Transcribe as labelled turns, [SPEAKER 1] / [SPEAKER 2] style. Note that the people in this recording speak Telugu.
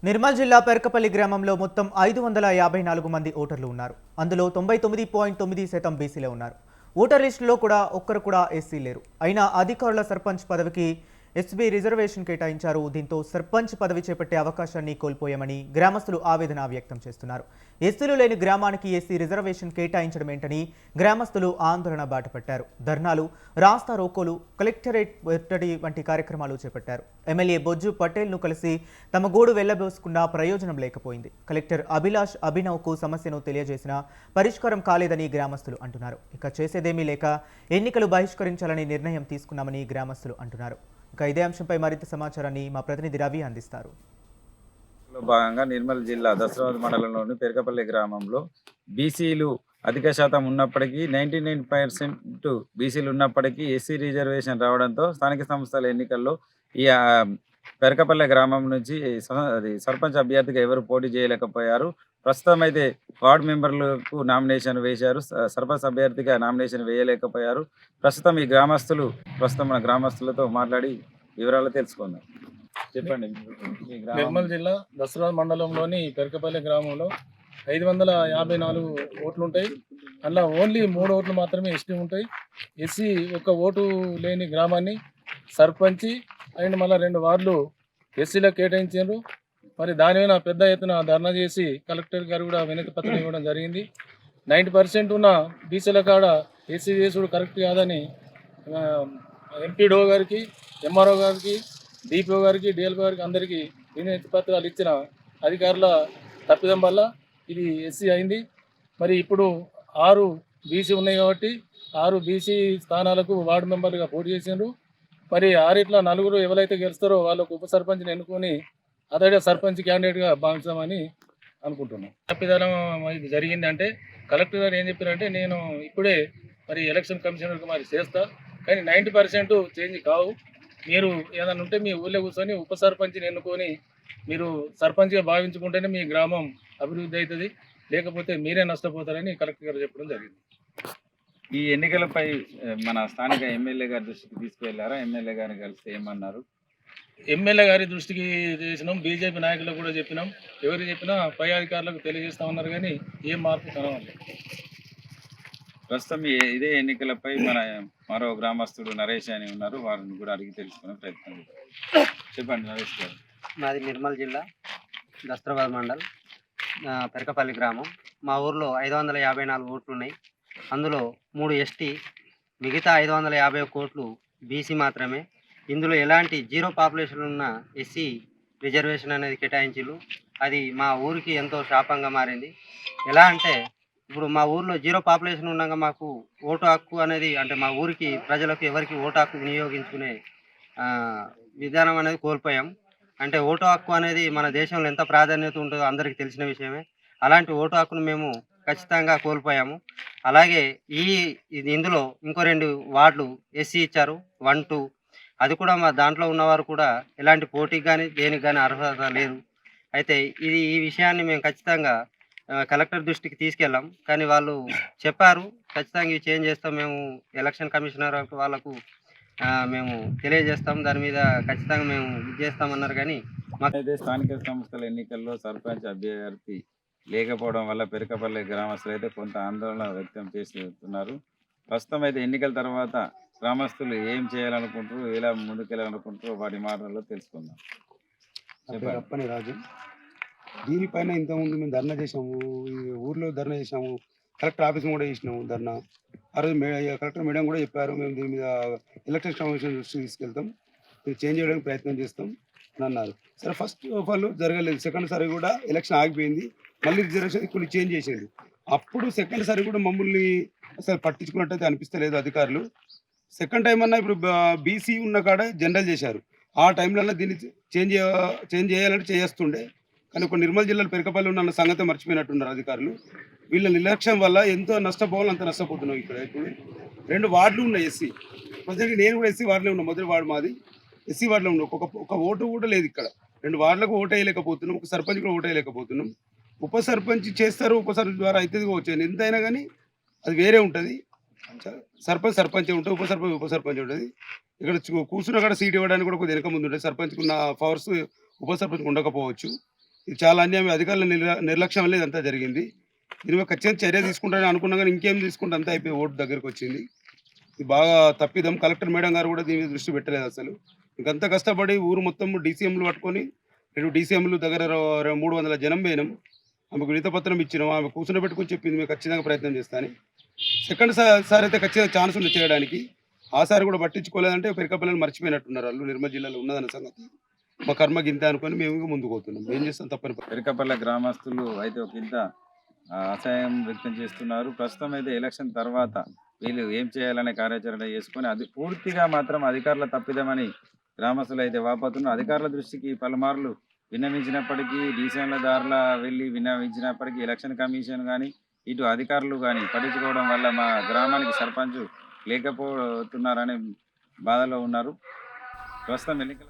[SPEAKER 1] నిర్మల్ జిల్లా పెరకపల్లి గ్రామంలో మొత్తం 554 మంది ఓటర్లు ఉన్నారు. అందులో 99.9% బీసీలే ఉన్నారు. ఓటర్ లిస్టులో కూడా ఒక్కరు కూడా ఎస్సీ లేరు. అయినా అధికారుల సర్పంచ్ పదవికి ఎస్బీ రిజర్వేషన్ కేటాయించారు. దీంతో సర్పంచ్ పదవి చేపట్టే అవకాశాన్ని కోల్పోయామని గ్రామస్తులు ఆవేదన వ్యక్తం చేస్తున్నారు. ఎస్సీలు లేని గ్రామానికి ఎస్సీ రిజర్వేషన్ కేటాయించడం ఏంటని గ్రామస్తులు ఆందోళన బాటపట్టారు. ధర్నాలు, రాస్తా రోకోలు, కలెక్టరేట్ ముట్టడి వంటి కార్యక్రమాలు చేపట్టారు. ఎమ్మెల్యే బొజ్జు పటేల్ను కలిసి తమ గోడు వెళ్లబోసుకున్న ప్రయోజనం లేకపోయింది. కలెక్టర్ అభిలాష్ అభినవ్కు సమస్యను తెలియజేసినా పరిష్కారం కాలేదని గ్రామస్తులు అంటున్నారు. ఇక చేసేదేమీ లేక ఎన్నికలు బహిష్కరించాలని నిర్ణయం తీసుకున్నామని గ్రామస్తులు అంటున్నారు. ఇక ఇదే అంశంపై మరింత సమాచారాన్ని మా ప్రతినిధి రవి అందిస్తారు.
[SPEAKER 2] భాగంగా నిర్మల్ జిల్లా దసరాబాద్ మండలంలోని పెరకపల్లి గ్రామంలో బీసీలు అధిక శాతం ఉన్నప్పటికీ 99% బీసీలు ఉన్నప్పటికీ ఎస్సీ రిజర్వేషన్ రావడంతో స్థానిక సంస్థల ఎన్నికల్లో ఈ పెరకపల్లి గ్రామం నుంచి సర్పంచ్ అభ్యర్థిగా ఎవరు పోటీ చేయలేకపోయారు. ప్రస్తుతం అయితే వార్డు మెంబర్లకు నామినేషన్ వేశారు, సర్పంచ్ అభ్యర్థిగా నామినేషన్ వేయలేకపోయారు. ప్రస్తుతం మన గ్రామస్తులతో మాట్లాడి వివరాలు తెలుసుకుందాం. చెప్పండి.
[SPEAKER 3] నిర్మల్ జిల్లా దసరాబాద్ మండలంలోని పెరకపల్లి గ్రామంలో 554 ఓట్లు ఉంటాయి. అందులో ఓన్లీ 3 ఓట్లు మాత్రమే ఎస్టీ ఉంటాయి. ఎస్సీ ఒక్క ఓటు లేని గ్రామాన్ని సర్పంచి అండ్ మళ్ళీ 2 వార్డులు ఎస్సీలకు కేటాయించారు. మరి దాని మీద పెద్ద ఎత్తున ధర్నా చేసి కలెక్టర్ గారు కూడా వినతి పత్రం ఇవ్వడం జరిగింది. 90% ఉన్న బీసీల కాడ ఎస్సీ చేసుడు కరెక్ట్ కాదని ఎంపీడో గారికి, ఎంఆర్ఓ గారికి, డిపిఓ గారికి, డిఎల్పో గారికి అందరికీ వినతి పత్రాలు ఇచ్చిన అధికారుల తప్పిదం వల్ల ఇది ఎస్సీ అయింది. మరి ఇప్పుడు 6 బీసీ ఉన్నాయి కాబట్టి 6 బీసీ స్థానాలకు వార్డు మెంబర్లుగా పోటీ చేసిండ్రు. మరి 6 నలుగురు ఎవరైతే గెలుస్తారో వాళ్ళకు ఉప సర్పంచ్ని ఎన్నుకొని అతడే సర్పంచ్ క్యాండిడేట్గా భావించామని అనుకుంటున్నాం. తప్పిదనం ఇది జరిగింది అంటే కలెక్టర్ గారు ఏం చెప్పారంటే, నేను ఇప్పుడే మరి ఎలక్షన్ కమిషనర్కి మరి చేస్తా, కానీ 90% చేంజ్ కావు. మీరు ఏదైనా ఉంటే మీ ఊళ్ళో కూర్చొని ఉప సర్పంచ్ని ఎన్నుకొని మీరు సర్పంచ్గా భావించుకుంటేనే మీ గ్రామం అభివృద్ధి అవుతుంది, లేకపోతే మీరే నష్టపోతారని కలెక్టర్ గారు చెప్పడం జరిగింది.
[SPEAKER 2] ఈ ఎన్నికలపై మన స్థానిక ఎమ్మెల్యే గారి దృష్టికి తీసుకువెళ్ళారా? ఎమ్మెల్యే గారిని కలిసి ఏమన్నారు?
[SPEAKER 3] ఎమ్మెల్యే గారి దృష్టికి చేసినాం, బీజేపీ నాయకులకు కూడా చెప్పినాం. ఎవరు చెప్పినా పై అధికారులకు తెలియజేస్తామన్నారు, కానీ ఏం మార్పు కనవాలి.
[SPEAKER 2] ప్రస్తుతం ఇదే ఎన్నికలపై మన మరో గ్రామస్తుడు నరేష్ అని ఉన్నారు, వారిని కూడా అడిగి తెలుసుకునే ప్రయత్నం చేద్దాం. చెప్పండి నరేష్ గారు.
[SPEAKER 4] మాది నిర్మల్ జిల్లా దస్త్రాబాద్ మండల్ పెరకపల్లి గ్రామం. మా ఊర్లో 554 ఓట్లు ఉన్నాయి. అందులో 3 ఎస్టీ, మిగతా 551 ఓట్లు బీసీ మాత్రమే. ఇందులో ఎలాంటి జీరో పాపులేషన్ ఉన్న ఎస్సీ రిజర్వేషన్ అనేది కేటాయించారు. అది మా ఊరికి ఎంతో శాపంగా మారింది. ఎలా అంటే, ఇప్పుడు మా ఊర్లో జీరో పాపులేషన్ ఉండగా మాకు ఓటు హక్కు అనేది, అంటే మా ఊరికి ప్రజలకు ఎవరికి ఓటు హక్కు వినియోగించుకునే విధానం అనేది కోల్పోయాం. అంటే ఓటు హక్కు అనేది మన దేశంలో ఎంత ప్రాధాన్యత ఉంటుందో అందరికీ తెలిసిన విషయమే. అలాంటి ఓటు హక్కును మేము ఖచ్చితంగా కోల్పోయాము. అలాగే ఇందులో ఇంకో 2 వార్డులు ఎస్సీ ఇచ్చారు, 1, 2. అది కూడా మా దాంట్లో ఉన్నవారు కూడా ఎలాంటి పోటీకి కానీ దేనికి కానీ అర్హత లేదు. అయితే ఈ విషయాన్ని మేము ఖచ్చితంగా కలెక్టర్ దృష్టికి తీసుకెళ్ళాం. కానీ వాళ్ళు చెప్పారు, ఖచ్చితంగా ఇవి చేంజ్ చేస్తాం, మేము ఎలక్షన్ కమిషనర్ వాళ్ళకు మేము తెలియజేస్తాం, దాని మీద ఖచ్చితంగా మేము ఇది చేస్తామన్నారు. కానీ
[SPEAKER 2] అయితే స్థానిక సంస్థల ఎన్నికల్లో సర్పంచ్ అభ్యర్థి లేకపోవడం వల్ల పెరకపల్లి గ్రామస్తులు అయితే కొంత ఆందోళన వ్యక్తం చేస్తున్నారు. ప్రస్తుతం అయితే ఎన్నికల తర్వాత గ్రామస్తులు ఏం చేయాలనుకుంటారు, ఎలా ముందుకెళ్ళాలనుకుంటారో వాటి మాటల్లో తెలుసుకుందాం.
[SPEAKER 5] చెప్పని రాజు, దీనిపైన ఇంతకుముందు మేము ధర్నా చేసాము, ఊర్లో ధర్నా చేసాము, కలెక్టర్ ఆఫీస్ కూడా చేసినాము ధర్నా. ఆ రోజు కలెక్టర్ మేడం కూడా చెప్పారు, మేము దీని మీద ఎలక్షన్ కమిషన్ దృష్టికి తీసుకెళ్తాం, మేము చేంజ్ చేయడానికి ప్రయత్నం చేస్తాం అని అన్నారు. సరే, ఫస్ట్ ఆఫ్ ఆల్ జరగలేదు. సెకండ్ సారి కూడా ఎలక్షన్ ఆగిపోయింది, మళ్ళీ రిజర్వేషన్ కొన్ని చేంజ్ చేసేది. అప్పుడు సెకండ్ సారి కూడా మమ్మల్ని అసలు పట్టించుకున్నట్టయితే అనిపిస్తలేదు అధికారులు. సెకండ్ టైం అన్నా ఇప్పుడు బీసీ ఉన్న కాడ జనరల్ చేశారు. ఆ టైంలో దీన్ని చేంజ్ చేయాలంటే చేస్తుండే, కానీ ఒక నిర్మల్ జిల్లాలో పెరకపల్లి ఉన్న సంగతి మర్చిపోయినట్టున్నారు అధికారులు. వీళ్ళ నిర్లక్ష్యం వల్ల ఎంతో నష్టపోవాలి, అంత నష్టపోతున్నాం. ఇక్కడ ఇప్పుడు 2 వార్డులు ఉన్నాయి ఎస్సీ. ప్రజెంట్ నేను కూడా ఎస్సీ వార్డులో ఉన్నా, మొదటి వార్డు మాది ఎస్సీ వార్డులో ఉన్నాం. ఒక ఓటు కూడా లేదు ఇక్కడ. 2 వార్డులకు ఓటు వేయలేకపోతున్నాం, ఒక సర్పంచ్ కూడా ఓటు వేయలేకపోతున్నాం. ఉప సర్పంచ్ చేస్తారు, ఉప సర్పంచ్ ద్వారా అవుతుంది వచ్చాను, ఎంతైనా కానీ అది వేరే ఉంటుంది. సర్పంచ్ ఉంటుంది, ఉప సర్పంచ్ ఉంటుంది. ఇక్కడ కూర్చున్న కాడ సీట్ ఇవ్వడానికి కూడా కొద్దిగా వెనక ముందు ఉంటుంది. సర్పంచ్కి ఉన్న పవర్స్ ఉప సర్పంచ్కి ఉండకపోవచ్చు. ఇది చాలా అన్యాయం. అధికారుల నిర్లక్ష్యం వల్ల ఇదంతా జరిగింది. దీని మీద ఖచ్చితంగా చర్య తీసుకుంటారని అనుకున్నాం కానీ ఇంకేం తీసుకుంటే అంతా అయిపోయి ఓటు దగ్గరికి వచ్చింది. ఇది బాగా తప్పిదం. కలెక్టర్ మేడం గారు కూడా దీని మీద దృష్టి పెట్టలేదు అసలు. ఇంకంతా కష్టపడి ఊరు మొత్తం డీసీఎంలు పట్టుకొని 2 డీసీఎంలు దగ్గర 300 జనం పోయినాం. ఆమెకు వినతిపత్రం ఇచ్చినాం. ఆమె కూర్చుని పెట్టుకుని చెప్పింది మేము ఖచ్చితంగా ప్రయత్నం చేస్తాను. సెకండ్ సారి అయితే ఖచ్చితంగా ఛాన్స్ ఉంది చేయడానికి. ఆ సారి కూడా పట్టించుకోలేదంటే పెరకపల్లిని మర్చిపోయినట్టున్నారు వాళ్ళు. నిర్మల్ జిల్లాలో ఉన్నదన్న సంగతి మా కర్మ గింత అనుకొని మేము ఇంకా ముందుకు పోతున్నాం. ఏం చేస్తాం తప్పని
[SPEAKER 2] పెరకపల్లి గ్రామస్తులు అయితే ఒక ఇంత అసహాయం వ్యక్తం చేస్తున్నారు. ప్రస్తుతం అయితే ఎలక్షన్ తర్వాత వీళ్ళు ఏం చేయాలనే కార్యాచరణ చేసుకొని అది పూర్తిగా మాత్రం అధికారుల తప్పిదమని గ్రామస్తులు అయితే వాపోతున్నారు. అధికారుల దృష్టికి పలుమార్లు విన్నవించినప్పటికీ డీసీఎంల దారిలో వెళ్ళి విన్నవించినప్పటికీ ఎలక్షన్ కమిషన్ కానీ ఇటు అధికారులు కానీ పట్టించుకోవడం వల్ల మా గ్రామానికి సర్పంచ్ లేకపోతున్నారనే బాధలో ఉన్నారు. ప్రస్తుతం ఎన్నికల